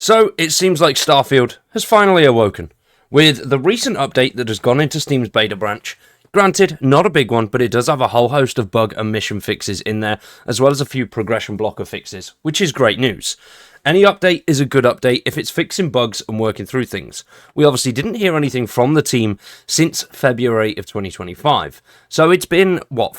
So, it seems like Starfield has finally awoken, with the recent update that has gone into Steam's beta branch. Granted, not a big one, but it does have a whole host of bug and mission fixes in there, as well as a few progression blocker fixes, which is great news. Any update is a good update if it's fixing bugs and working through things. We obviously didn't hear anything from the team since February of 2025. So it's been, 4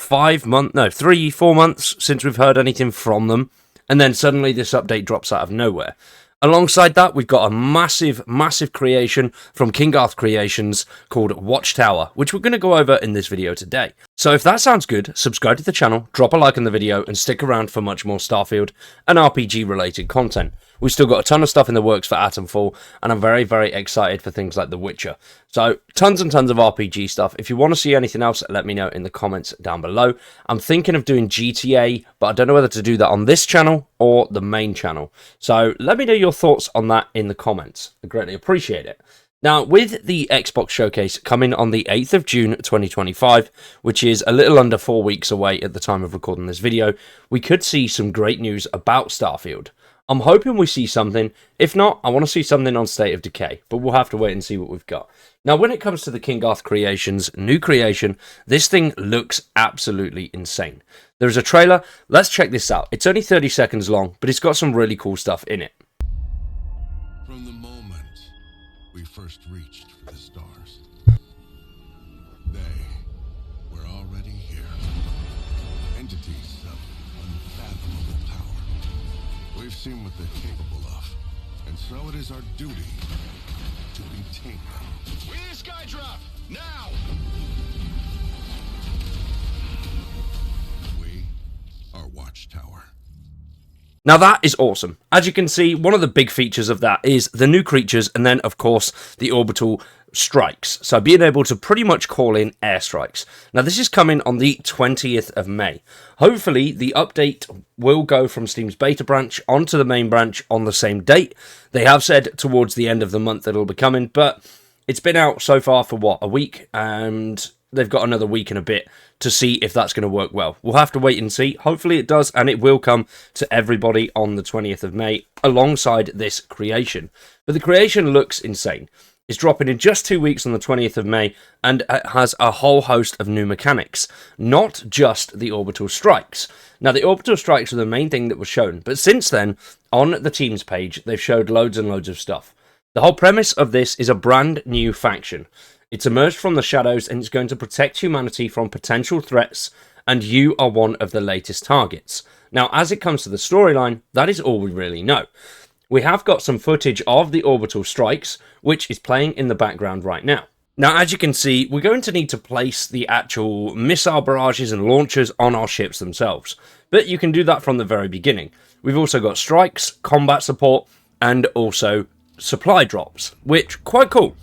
months since we've heard anything from them, and then suddenly this update drops out of nowhere. Alongside that, we've got a massive creation from King Arth Creations called Watchtower, which we're going to go over in this video today. So if that sounds good, subscribe to the channel, drop a like on the video, and stick around for much more Starfield and RPG related content. We've still got a ton of stuff in the works for Atomfall, and I'm very excited for things like The Witcher. So tons and tons of RPG stuff. If you want to see anything else, let me know in the comments down below. I'm thinking of doing GTA, but I don't know whether to do that on this channel or the main channel. So let me know your thoughts on that in the comments. I greatly appreciate it. Now, with the Xbox Showcase coming on the 8th of June 2025, which is a little under 4 weeks away at the time of recording this video, we could see some great news about Starfield. I'm hoping we see something. If not, I want to see something on State of Decay, but we'll have to wait and see what we've got. Now, when it comes to the King Arth Creations new creation, this thing looks absolutely insane. There's a trailer. Let's check this out. It's only 30 seconds long, but it's got some really cool stuff in it. From the moment we first reached for the stars, they were already here. Entities of unfathomable power. We've seen what they're capable of, and so it is our duty to contain them. We need a sky drop now. We are Watchtower. Now that is awesome. As you can see, one of the big features of that is the new creatures and then, of course, the orbital strikes. So being able to pretty much call in airstrikes. Now this is coming on the 20th of May. Hopefully the update will go from Steam's beta branch onto the main branch on the same date. They have said towards the end of the month it'll be coming, but it's been out so far for a week, and they've got another week and a bit to see if that's going to work well. We'll have to wait and see. Hopefully it does, and it will come to everybody on the 20th of May alongside this creation. But the creation looks insane. It's dropping in just 2 weeks on the 20th of May, and it has a whole host of new mechanics, not just the orbital strikes. Now, the orbital strikes were the main thing that was shown, but since then, on the team's page, they've showed loads and loads of stuff. The whole premise of this is a brand new faction. It's emerged from the shadows and it's going to protect humanity from potential threats, and you are one of the latest targets. Now, as it comes to the storyline, that is all we really know. We have got some footage of the orbital strikes, which is playing in the background right now. Now, as you can see, we're going to need to place the actual missile barrages and launchers on our ships themselves, but you can do that from the very beginning. We've also got strikes, combat support, and also supply drops, which, quite cool.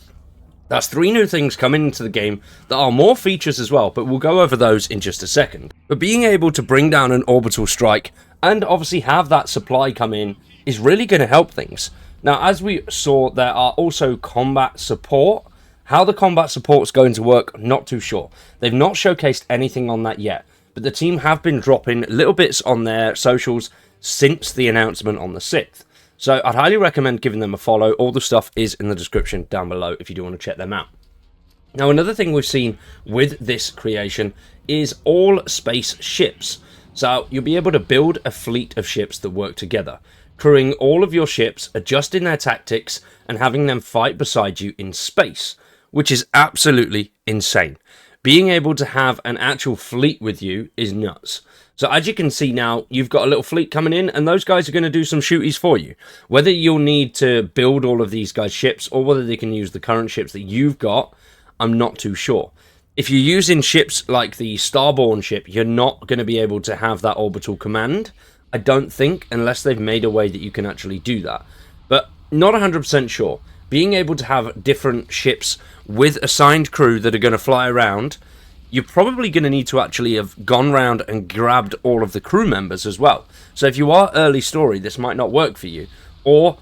That's 3 new things coming into the game that are more features as well, but we'll go over those in just a second. But being able to bring down an orbital strike and obviously have that supply come in is really going to help things. Now, as we saw, there are also combat support. How the combat support is going to work, not too sure. They've not showcased anything on that yet, but the team have been dropping little bits on their socials since the announcement on the 6th. So I'd highly recommend giving them a follow. All the stuff is in the description down below if you do want to check them out. Now, another thing we've seen with this creation is all space ships. So you'll be able to build a fleet of ships that work together, crewing all of your ships, adjusting their tactics, and having them fight beside you in space, which is absolutely insane. Being able to have an actual fleet with you is nuts. So as you can see now, you've got a little fleet coming in, and those guys are going to do some shooties for you. Whether you'll need to build all of these guys' ships, or whether they can use the current ships that you've got, I'm not too sure. If you're using ships like the Starborn ship, you're not going to be able to have that orbital command, I don't think, unless they've made a way that you can actually do that. But not 100% sure. Being able to have different ships with assigned crew that are going to fly around, you're probably going to need to actually have gone round and grabbed all of the crew members as well. So if you are early story, this might not work for you. Or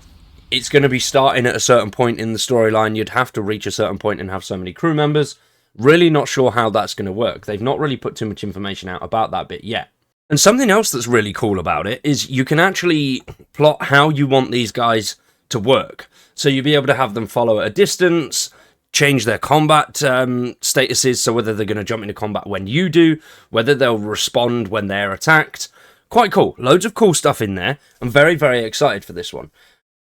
it's going to be starting at a certain point in the storyline. You'd have to reach a certain point and have so many crew members. Really not sure how that's going to work. They've not really put too much information out about that bit yet. And something else that's really cool about it is you can actually plot how you want these guys to work. So you'll be able to have them follow at a distance, change their combat statuses, so whether they're going to jump into combat when you do, whether they'll respond when they're attacked. Quite cool. Loads of cool stuff in there. I'm very, very excited for this one.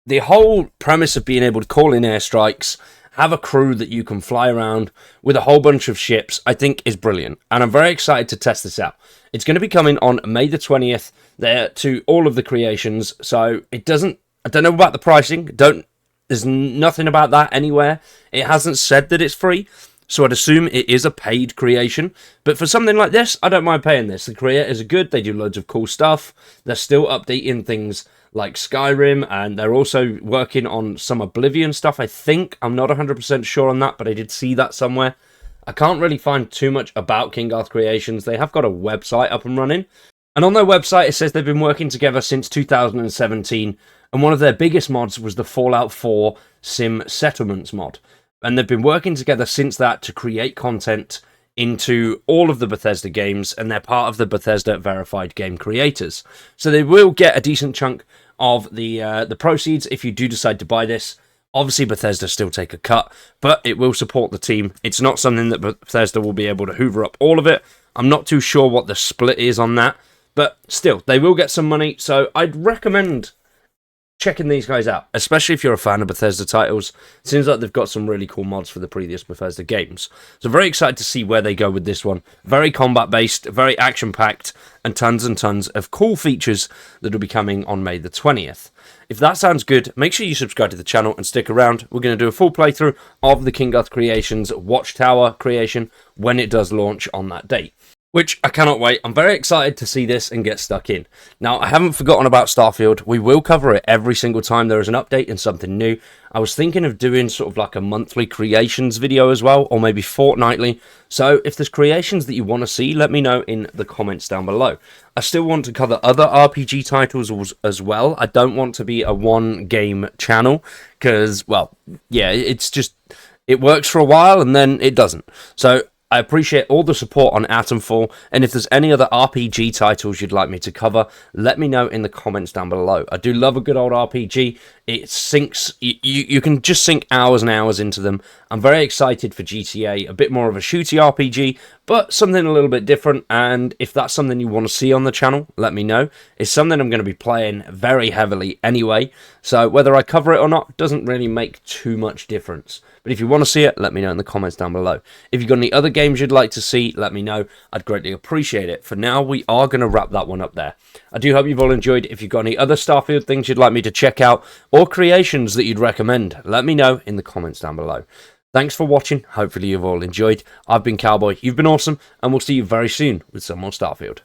The whole premise of being able to call in airstrikes, have a crew that you can fly around with a whole bunch of ships, I think is brilliant. And I'm very excited to test this out. It's going to be coming on May the 20th there to all of the creations. So I don't know about the pricing. There's nothing about that anywhere. It hasn't said that it's free. So I'd assume it is a paid creation. But for something like this, I don't mind paying this. The creators are good. They do loads of cool stuff. They're still updating things like Skyrim, and they're also working on some Oblivion stuff, I think. I'm not 100% sure on that, but I did see that somewhere. I can't really find too much about King Arth Creations. They have got a website up and running. And on their website, it says they've been working together since 2017. And one of their biggest mods was the Fallout 4 Sim Settlements mod. And they've been working together since that to create content into all of the Bethesda games, and they're part of the Bethesda verified game creators. So they will get a decent chunk of the proceeds if you do decide to buy this. Obviously, Bethesda still take a cut, but it will support the team. It's not something that Bethesda will be able to hoover up all of it. I'm not too sure what the split is on that, but still, they will get some money, so I'd recommend checking these guys out, especially if you're a fan of Bethesda titles. It seems like they've got some really cool mods for the previous Bethesda games. So very excited to see where they go with this one. Very combat-based, very action-packed, and tons of cool features that will be coming on May the 20th. If that sounds good, make sure you subscribe to the channel and stick around. We're going to do a full playthrough of the King Arth Creations Watchtower creation when it does launch on that date, which I cannot wait. I'm very excited to see this and get stuck in. Now, I haven't forgotten about Starfield. We will cover it every single time there is an update and something new. I was thinking of doing sort of like a monthly creations video as well, or maybe fortnightly. So if there's creations that you want to see, let me know in the comments down below. I still want to cover other RPG titles as well. I don't want to be a one-game channel because, well, yeah, it's just, it works for a while and then it doesn't. So I appreciate all the support on Atomfall, and if there's any other RPG titles you'd like me to cover, let me know in the comments down below. I do love a good old RPG. It sinks, you can just sink hours and hours into them. I'm very excited for GTA, a bit more of a shooty RPG, but something a little bit different, and if that's something you want to see on the channel, let me know. It's something I'm going to be playing very heavily anyway, so whether I cover it or not doesn't really make too much difference. But if you want to see it, let me know in the comments down below. If you've got any other games you'd like to see, let me know. I'd greatly appreciate it. For now, we are going to wrap that one up there. I do hope you've all enjoyed. If you've got any other Starfield things you'd like me to check out, or creations that you'd recommend, let me know in the comments down below. Thanks for watching. Hopefully you've all enjoyed. I've been Cowboy. You've been awesome, and we'll see you very soon with some more Starfield.